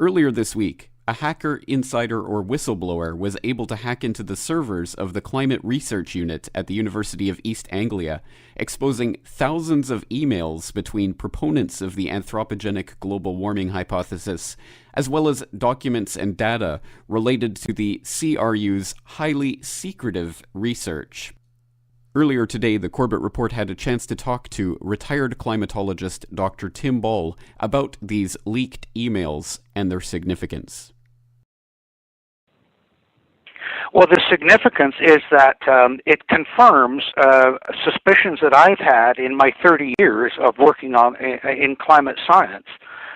Earlier this week, a hacker, insider, or whistleblower was able to hack into the servers of the Climate Research Unit at the University of East Anglia, exposing thousands of emails between proponents of the anthropogenic global warming hypothesis, as well as documents and data related to the CRU's highly secretive research. Earlier today, the Corbett Report had a chance to talk to retired climatologist Dr. Tim Ball about these leaked emails and their significance. Well, the significance is that it confirms suspicions that I've had in my 30 years of working in climate science.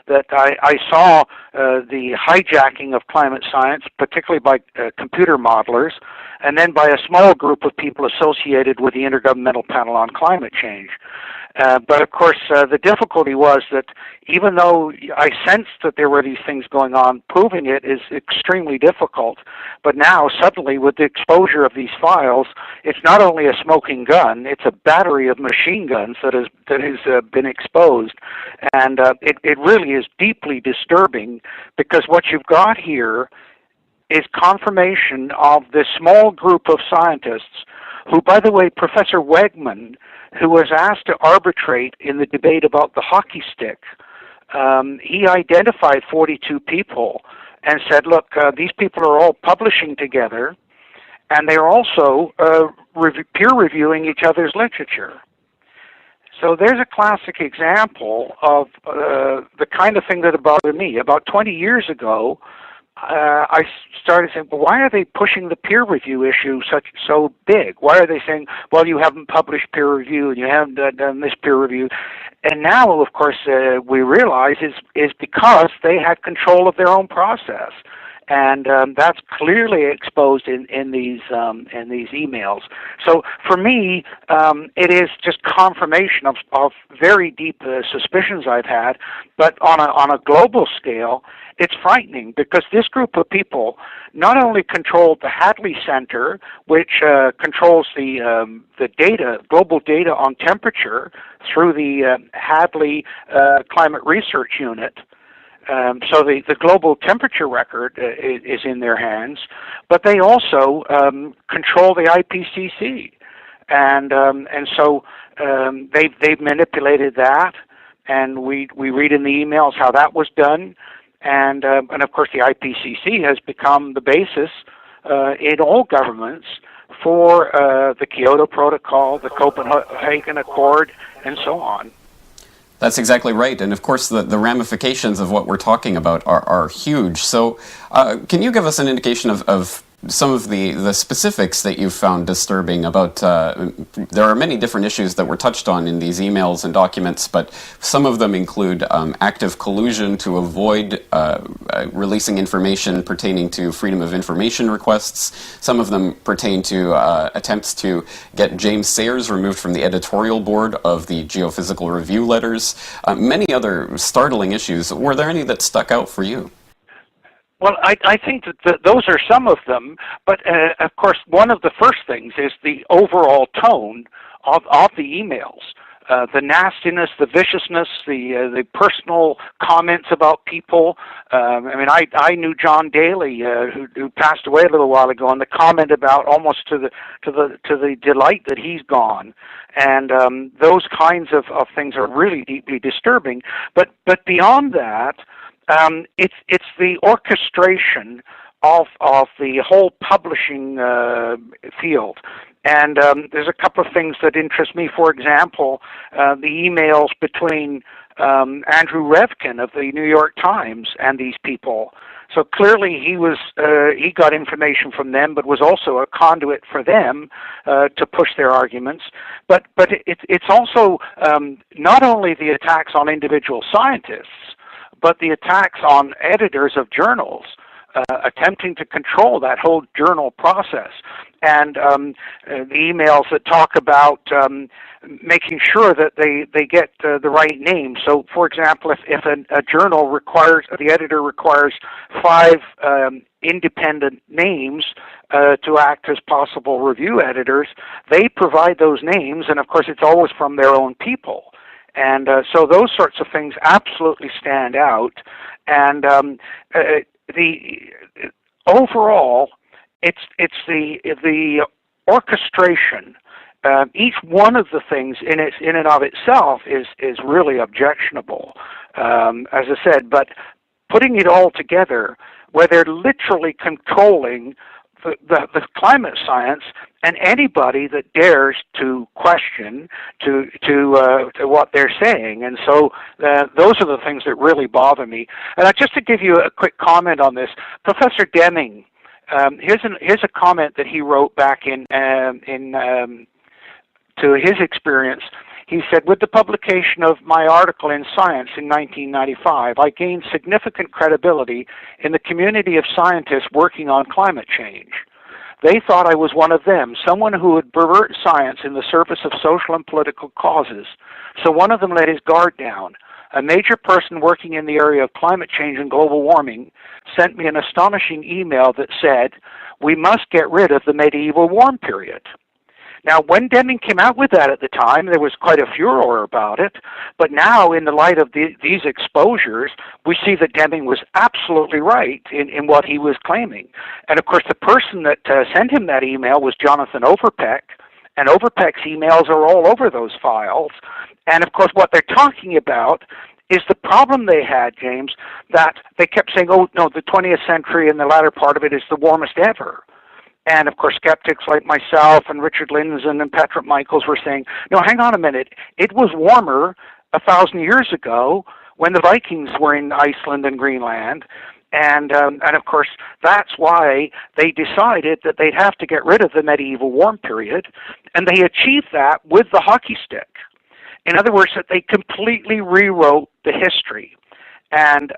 That I saw the hijacking of climate science, particularly by computer modelers, and then by a small group of people associated with the Intergovernmental Panel on Climate Change. But of course, the difficulty was that even though I sensed that there were these things going on, proving it is extremely difficult. But now, suddenly, with the exposure of these files, it's not only a smoking gun, it's a battery of machine guns that has been exposed. And it really is deeply disturbing, because what you've got here is confirmation of this small group of scientists who, by the way, Professor Wegman, who was asked to arbitrate in the debate about the hockey stick, he identified 42 people and said, look, these people are all publishing together, and they're also peer reviewing each other's literature. So there's a classic example of the kind of thing that bothered me. About 20 years ago, I started saying, well, why are they pushing the peer review issue so big? Why are they saying, well, you haven't published peer review and you haven't done this peer review? And now, of course, we realize is because they had control of their own process. And that's clearly exposed in these emails. So for me, it is just confirmation of very deep suspicions I've had. But on a global scale, it's frightening, because this group of people not only controlled the Hadley Center, which controls the data, global data on temperature through the Hadley Climate Research Unit. So the global temperature record is in their hands, but they also control the IPCC, and so they've manipulated that, and we read in the emails how that was done, and of course the IPCC has become the basis in all governments for the Kyoto Protocol, the Copenhagen Accord, and so on. That's exactly right. And of course, the ramifications of what we're talking about are huge. So can you give us an indication of some of the specifics that you found disturbing about, there are many different issues that were touched on in these emails and documents, but some of them include active collusion to avoid releasing information pertaining to freedom of information requests. Some of them pertain to attempts to get James Sayers removed from the editorial board of the Geophysical Review letters. Many other startling issues. Were there any that stuck out for you? Well, I think that those are some of them, but of course one of the first things is the overall tone of the emails. The nastiness, the viciousness, the personal comments about people. I mean, I knew John Daly, who passed away a little while ago, and the comment about almost to the delight that he's gone, and those kinds of things are really deeply disturbing. But beyond that, it's the orchestration of the whole publishing field. And there's a couple of things that interest me. For example, the emails between Andrew Revkin of the New York Times and these people. So clearly he got information from them, but was also a conduit for them to push their arguments. But it's also not only the attacks on individual scientists, but the attacks on editors of journals, attempting to control that whole journal process. And the emails that talk about making sure that they get the right name. So, for example, if a journal requires, the editor requires 5 independent names to act as possible review editors, they provide those names, and of course it's always from their own people. And so those sorts of things absolutely stand out. And the overall, it's the orchestration. Each one of the things in and of itself is really objectionable, as I said. But putting it all together, where they're literally controlling the climate science, and anybody that dares to question to what they're saying. And so those are the things that really bother me. And just to give you a quick comment on this, Professor Deming, here's a comment that he wrote back in to his experience. He said, with the publication of my article in Science in 1995, I gained significant credibility in the community of scientists working on climate change. They thought I was one of them, someone who would pervert science in the service of social and political causes. So one of them let his guard down. A major person working in the area of climate change and global warming sent me an astonishing email that said, we must get rid of the medieval warm period. Now, when Deming came out with that at the time, there was quite a furor about it. But now, in the light of these exposures, we see that Deming was absolutely right in what he was claiming. And of course, the person that sent him that email was Jonathan Overpeck. And Overpeck's emails are all over those files. And of course, what they're talking about is the problem they had, James, that they kept saying, oh, no, the 20th century and the latter part of it is the warmest ever. And, of course, skeptics like myself and Richard Lindzen and Patrick Michaels were saying, no, hang on a minute. It was warmer 1,000 years ago when the Vikings were in Iceland and Greenland. And of course, that's why they decided that they'd have to get rid of the medieval warm period. And they achieved that with the hockey stick. In other words, that they completely rewrote the history. And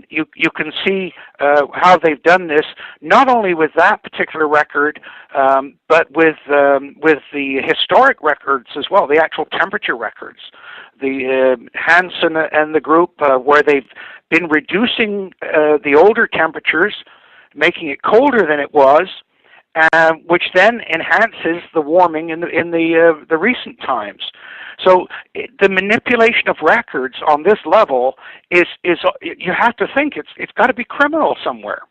you can see how they've done this, not only with that particular record, but with the historic records as well, the actual temperature records. The Hansen and the group, where they've been reducing the older temperatures, making it colder than it was, which then enhances the warming in the recent times. So the manipulation of records on this level is you have to think it's got to be criminal somewhere.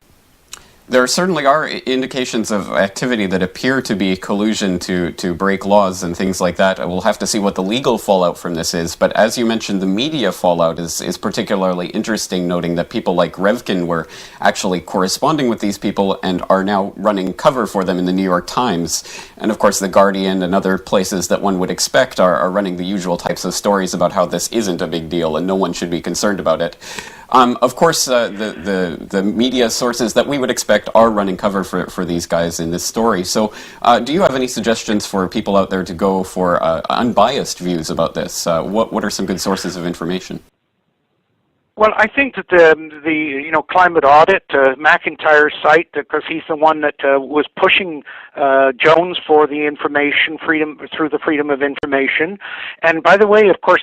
There certainly are indications of activity that appear to be collusion to break laws and things like that. We'll have to see what the legal fallout from this is. But as you mentioned, the media fallout is particularly interesting, noting that people like Revkin were actually corresponding with these people and are now running cover for them in the New York Times. And of course, The Guardian and other places that one would expect are running the usual types of stories about how this isn't a big deal and no one should be concerned about it. Of course, the media sources that we would expect are running cover for these guys in this story. So do you have any suggestions for people out there to go for unbiased views about this? What are some good sources of information? Well, I think that the Climate Audit, McIntyre's site, because he's the one that was pushing Jones for the information freedom through the Freedom of Information. And by the way, of course,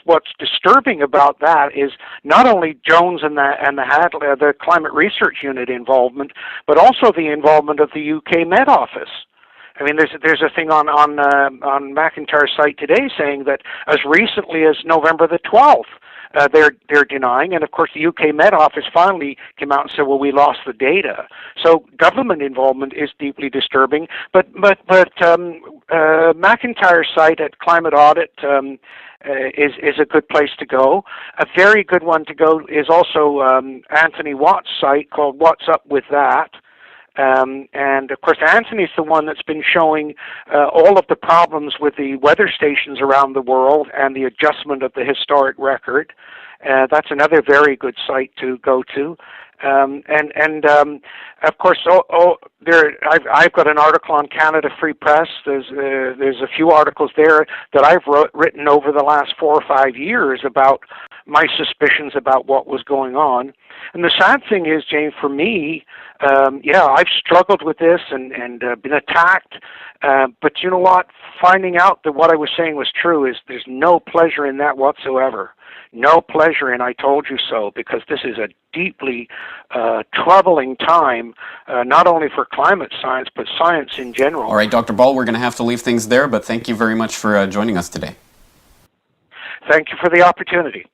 what's disturbing about that is not only Jones and the Climate Research Unit involvement, but also the involvement of the UK Met Office. I mean, there's a thing on McIntyre's site today saying that as recently as November the 12th. They're denying, and of course the UK Met Office finally came out and said, "Well, we lost the data." So government involvement is deeply disturbing. But McIntyre's site at Climate Audit is a good place to go. A very good one to go is also Anthony Watt's site called "What's Up with That." And of course, Anthony's the one that's been showing all of the problems with the weather stations around the world and the adjustment of the historic record. That's another very good site to go to. Of course, I've got an article on Canada Free Press. There's a few articles there that I've written over the last 4 or 5 years about my suspicions about what was going on. And the sad thing is, Jane, for me, I've struggled with this and been attacked. But you know what? Finding out that what I was saying was true there's no pleasure in that whatsoever. No pleasure in I told you so, because this is a deeply troubling time, not only for climate science, but science in general. All right, Dr. Ball, we're going to have to leave things there, but thank you very much for joining us today. Thank you for the opportunity.